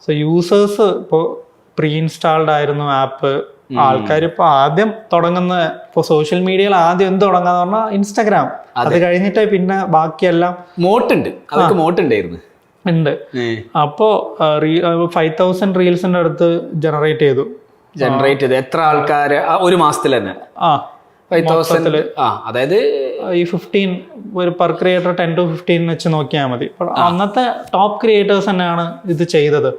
So users ഇപ്പോൾ pre installed ആയിരുന്നു app. ആൾക്കാർ ഇപ്പൊ ആദ്യം തുടങ്ങുന്ന ഇപ്പൊ സോഷ്യൽ മീഡിയയിൽ ആദ്യം എന്ത് തുടങ്ങാന്ന് പറഞ്ഞാൽ ഇൻസ്റ്റാഗ്രാം. അത് കഴിഞ്ഞിട്ട് പിന്നെ ബാക്കിയെല്ലാം ഉണ്ട്. അപ്പോ 5000 റീൽസിന്റെ അടുത്ത് ജനറേറ്റ് ചെയ്തു. എത്ര ആൾക്കാര് ഒരു മാസത്തിൽ തന്നെ? 5000. അതായത് ഈ 15 ഒരു പെർ ക്രിയേറ്റർ 10 to 15 വെച്ച് നോക്കിയാൽ മതി. അന്നത്തെ ടോപ്പ് ക്രിയേറ്റേഴ്സ് തന്നെയാണ് ഇത് ചെയ്തത്.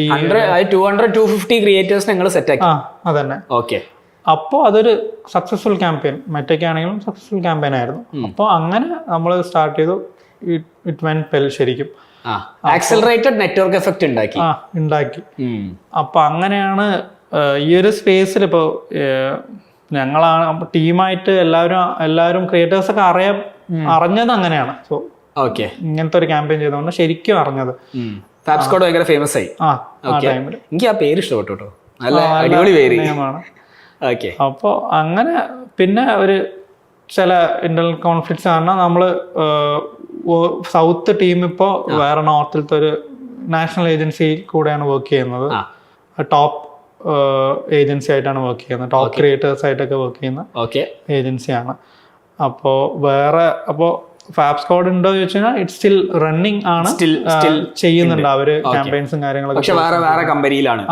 200-250 ക്രിയേറ്റേഴ്സ് നിങ്ങൾ സെറ്റ് ആക്കി. അതന്നെ. ഓക്കെ. അപ്പോൾ അതൊരു സക്സസ്ഫുൾ ക്യാമ്പയിൻ, മെറ്റയ്ക്കാണെങ്കിലും സക്സസ്ഫുൾ ക്യാമ്പയിൻ ആയിരുന്നു. അപ്പോൾ അങ്ങനെ നമ്മൾ സ്റ്റാർട്ട് ചെയ്തു. ഇറ്റ് വെന്റ് വെൽ ശരിക്കും. ആക്സലറേറ്റഡ് നെറ്റ്വർക്ക് എഫക്റ്റ് ഉണ്ടാക്കി. അപ്പൊ അങ്ങനെയാണ് ഈ ഒരു സ്പേസിൽ ഇപ്പോൾ ഞങ്ങളാണ് ടീമായിട്ട് എല്ലാവരും ക്രിയേറ്റേഴ്സ് ഒക്കെ അറിഞ്ഞത് അങ്ങനെയാണ്. സോ ഓക്കെ, ഇങ്ങനത്തെ ഒരു ക്യാമ്പയിൻ ചെയ്തുകൊണ്ട് ശരിക്കും അറിഞ്ഞത്. ഫാബ് സ്ക്വാഡ് ഭയങ്കര ഫേമസ് ആയി. എനിക്ക് ആ പേര് ഇഷ്ടപ്പെട്ടു കേട്ടോ, നല്ല അടിപൊളി പേര്. അപ്പോൾ അങ്ങനെ പിന്നെ ഒരു ചില ഇന്റർണൽ കോൺഫ്ലിക്ട്സ് കാരണം നമ്മള് സൗത്ത് ടീം ഇപ്പോൾ വേറെ നോർത്തിലത്തെ ഒരു നാഷണൽ ഏജൻസി കൂടെയാണ് വർക്ക് ചെയ്യുന്നത്. ടോപ്പ് ഏജൻസി ആയിട്ടാണ് വർക്ക് ചെയ്യുന്നത്. ടോപ്പ് ക്രിയേറ്റേഴ്സ് ആയിട്ടൊക്കെ വർക്ക് ചെയ്യുന്ന ഏജൻസിയാണ്. അപ്പോൾ ഫാബ് സ്ക്വാഡ് ഉണ്ടോ എന്ന് ചോദിച്ചാൽ ഇറ്റ് സ്റ്റിൽ റണ്ണിങ് ആണ്, ചെയ്യുന്നുണ്ട് അവര് ക്യാമ്പയിൻസും കാര്യങ്ങളൊക്കെ. വേറെ കമ്പനിയിലാണ്.